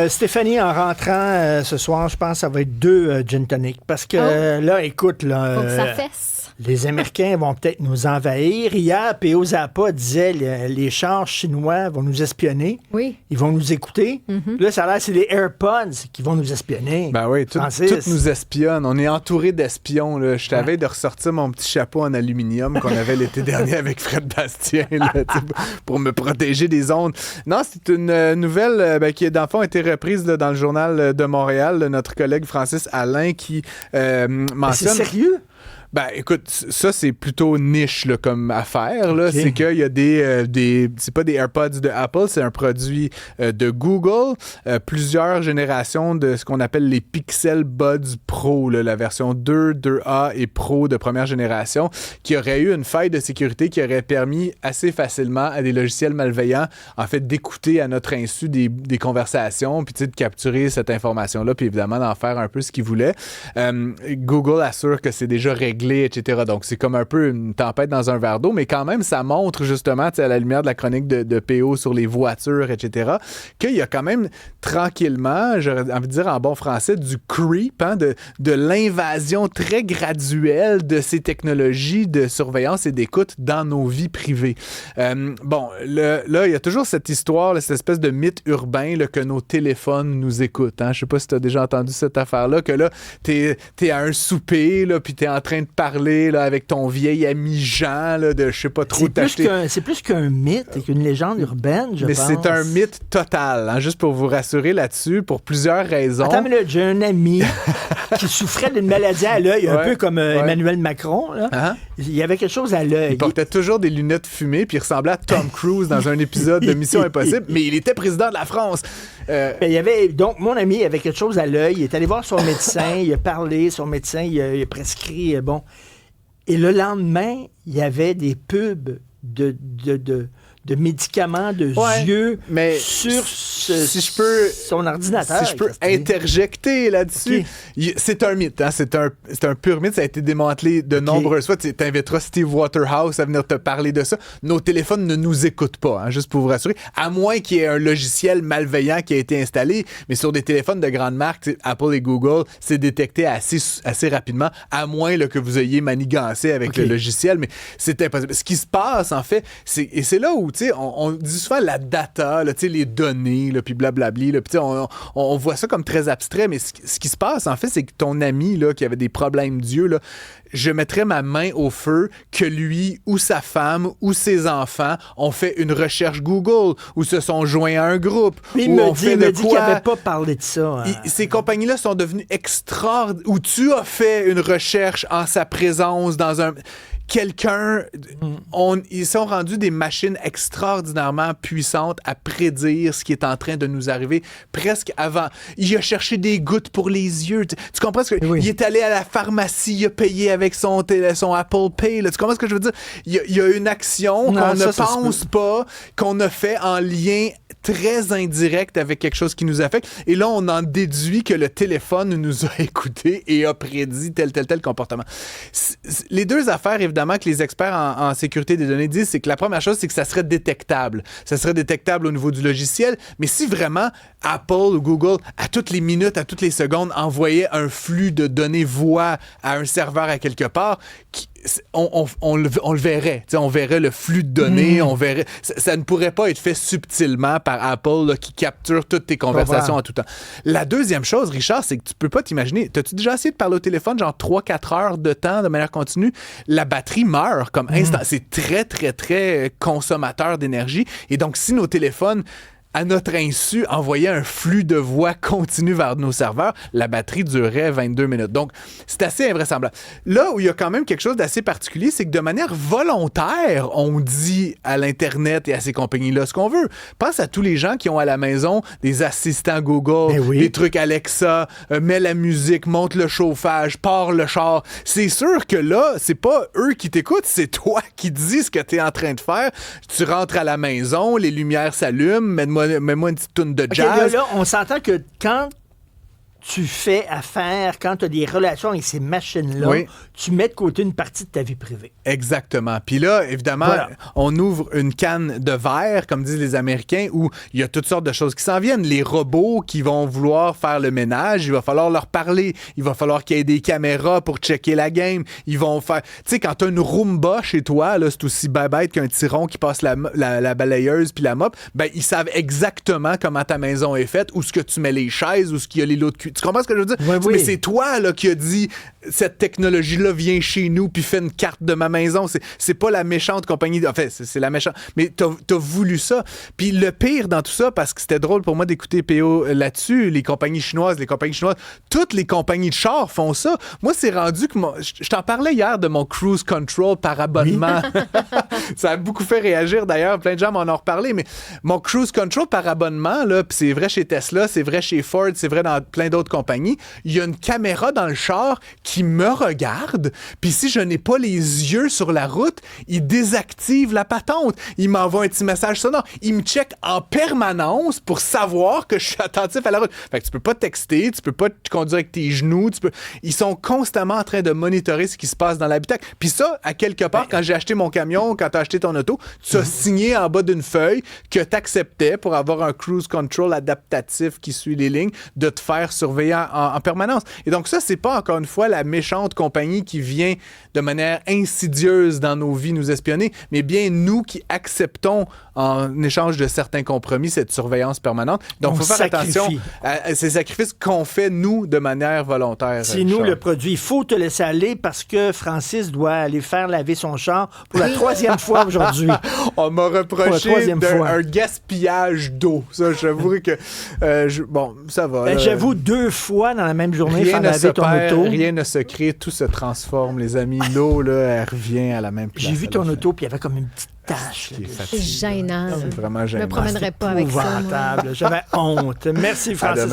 Stéphanie, en rentrant ce soir, je pense que ça va être 2 gin tonic. Parce que là, écoute, là, Faut que ça fesse. les Américains vont peut-être nous envahir. Hier, P.O. Zappa disait les chars chinois vont nous espionner. Oui. Ils vont nous écouter. Là, ça a l'air c'est les AirPods qui vont nous espionner. Ben oui, tout nous espionne. On est entouré d'espions. Là. Je t'avais de ressortir mon petit chapeau en aluminium qu'on avait l'été dernier avec Fred Bastien là, pour me protéger des ondes. Non, c'est une nouvelle qui, dans le fond, a été reprise là, dans le journal de Montréal. Là, notre collègue Francis Alain qui mentionne... C'est sérieux? Ben, écoute, ça, c'est plutôt niche là, comme affaire. Là. Okay. C'est qu'il y a des... C'est pas des AirPods de Apple, c'est un produit de Google. Plusieurs générations de ce qu'on appelle les Pixel Buds Pro, là, la version 2, 2A et Pro de première génération, qui aurait eu une faille de sécurité qui aurait permis assez facilement à des logiciels malveillants, en fait, d'écouter à notre insu des conversations, puis de capturer cette information-là, puis évidemment d'en faire un peu ce qu'ils voulaient. Google assure que c'est déjà réglé, etc. Donc, c'est comme un peu une tempête dans un verre d'eau, mais quand même, ça montre justement, à la lumière de la chronique de PO sur les voitures, etc., qu'il y a quand même tranquillement, j'aurais envie de dire en bon français, du creep, hein, de l'invasion très graduelle de ces technologies de surveillance et d'écoute dans nos vies privées. Bon, là, il y a toujours cette histoire, là, cette espèce de mythe urbain là, que nos téléphones nous écoutent. Hein. Je sais pas si tu as déjà entendu cette affaire-là, que là, t'es à un souper, là, puis t'es en train de parler là, avec ton vieil ami Jean, là, de je sais pas trop t'acheter. C'est plus qu'un mythe et qu'une légende urbaine, je pense. Mais c'est un mythe total, hein, juste pour vous rassurer là-dessus, pour plusieurs raisons. Attends, mais là, j'ai un ami qui souffrait d'une maladie à l'œil, un peu comme Emmanuel Macron. Là. Uh-huh. Il y avait quelque chose à l'œil. Il portait toujours des lunettes fumées, puis il ressemblait à Tom Cruise dans un épisode de Mission Impossible, mais il était président de la France. Donc, mon ami il avait quelque chose à l'œil. Il est allé voir son médecin, il a parlé, son médecin, il a prescrit, bon. Et le lendemain, il y avait des pubs de médicaments de yeux sur son ordinateur. Si je peux interjecter là-dessus, c'est un mythe. Hein? C'est un pur mythe. Ça a été démantelé de nombreuses fois. Tu inviteras Steve Waterhouse à venir te parler de ça. Nos téléphones ne nous écoutent pas, hein, juste pour vous rassurer. À moins qu'il y ait un logiciel malveillant qui a été installé. Mais sur des téléphones de grande marque, Apple et Google, c'est détecté assez rapidement, à moins là, que vous ayez manigancé avec le logiciel. Mais c'est impossible. Ce qui se passe, en fait, et c'est là où on dit souvent la data, là, les données, là, puis blablabli, là, puis on voit ça comme très abstrait, mais ce qui se passe, en fait, c'est que ton ami là, qui avait des problèmes d'yeux, là, je mettrais ma main au feu que lui ou sa femme ou ses enfants ont fait une recherche Google ou se sont joints à un groupe. Mais il me dit qu'il n'avait pas parlé de ça. Hein. Ces compagnies-là sont devenues extraordinaires. Ou tu as fait une recherche en sa présence dans un... Ils sont rendus des machines extraordinairement puissantes à prédire ce qui est en train de nous arriver presque avant. Il a cherché des gouttes pour les yeux. Tu comprends ce que... Oui. Il est allé à la pharmacie, il a payé avec son Apple Pay. Là. Tu comprends ce que je veux dire? Il y a une action qu'on ne pense pas, qu'on a fait en lien très indirect avec quelque chose qui nous affecte. Et là, on en déduit que le téléphone nous a écoutés et a prédit tel comportement. Les deux affaires, évidemment, que les experts en sécurité des données disent, c'est que la première chose, c'est que ça serait détectable. Ça serait détectable au niveau du logiciel, mais si vraiment Apple ou Google, à toutes les minutes, à toutes les secondes, envoyait un flux de données voix à un serveur à quelque part, on le verrait. On verrait le flux de données, on verrait. Ça ne pourrait pas être fait subtilement par Apple là, qui capture toutes tes conversations en tout temps. La deuxième chose, Richard, c'est que tu peux pas t'imaginer. T'as-tu déjà essayé de parler au téléphone genre 3-4 heures de temps de manière continue? La batterie meurt comme instant. C'est très, très, très consommateur d'énergie. Et donc, si nos téléphones à notre insu, envoyer un flux de voix continu vers nos serveurs, la batterie durerait 22 minutes. Donc, c'est assez invraisemblable. Là où il y a quand même quelque chose d'assez particulier, c'est que de manière volontaire, on dit à l'Internet et à ces compagnies-là ce qu'on veut. Pense à tous les gens qui ont à la maison des assistants Google, des trucs Alexa, mets la musique, monte le chauffage, pars le char. C'est sûr que là, c'est pas eux qui t'écoutent, c'est toi qui dis ce que tu es en train de faire. Tu rentres à la maison, les lumières s'allument, mets-moi une petite toune de jazz. Là, on s'entend que quand tu fais affaire, quand tu as des relations avec ces machines-là, tu mets de côté une partie de ta vie privée. Exactement. Puis là, évidemment, on ouvre une canne de verre, comme disent les Américains, où il y a toutes sortes de choses qui s'en viennent. Les robots qui vont vouloir faire le ménage, il va falloir leur parler. Il va falloir qu'il y ait des caméras pour checker la game. Ils vont faire... Tu sais, quand tu as une Roomba chez toi, là, c'est aussi bête qu'un tyron qui passe la balayeuse puis la mop. Ben, ils savent exactement comment ta maison est faite, où ce que tu mets les chaises, où ce qu'il y a les lots de cuisine. Tu comprends ce que je veux dire? Oui. Mais c'est toi là, qui a dit cette technologie-là vient chez nous puis fait une carte de ma maison. C'est pas la méchante compagnie. En fait, c'est la méchante. Mais t'as voulu ça. Puis le pire dans tout ça, parce que c'était drôle pour moi d'écouter PO là-dessus, les compagnies chinoises, toutes les compagnies de chars font ça. Moi, c'est rendu que je t'en parlais hier de mon cruise control par abonnement. Ça a beaucoup fait réagir d'ailleurs. Plein de gens m'en ont reparlé. Mais mon cruise control par abonnement, là, puis c'est vrai chez Tesla, c'est vrai chez Ford, c'est vrai dans plein d'autres compagnies, il y a une caméra dans le char qui me regarde, puis si je n'ai pas les yeux sur la route, il désactive la patente. Il m'envoie un petit message sonore. Il me check en permanence pour savoir que je suis attentif à la route. Fait que tu peux pas texter, tu peux pas te conduire avec tes genoux, ils sont constamment en train de monitorer ce qui se passe dans l'habitacle. Puis ça, à quelque part, quand j'ai acheté mon camion, quand tu as acheté ton auto, tu as signé en bas d'une feuille que tu acceptais pour avoir un cruise control adaptatif qui suit les lignes, de te faire surveiller en permanence. Et donc ça, c'est pas encore une fois la méchante compagnie qui vient de manière insidieuse dans nos vies nous espionner, mais bien nous qui acceptons en échange de certains compromis cette surveillance permanente. Donc il faut faire attention à ces sacrifices qu'on fait nous de manière volontaire. C'est nous le produit. Il faut te laisser aller parce que Francis doit aller faire laver son char pour la 3e fois aujourd'hui. On m'a reproché un gaspillage d'eau. Ça, j'avoue que bon, ça va. J'avoue 2 fois dans la même journée faire laver ton auto. Rien ne se crée, tout se transforme, les amis. L'eau, là, elle revient à la même place. J'ai vu ton auto, puis il y avait comme une petite tache. C'est gênant. C'est vraiment gênant. Je me promènerais pas avec ça. J'avais honte. Merci, Francis.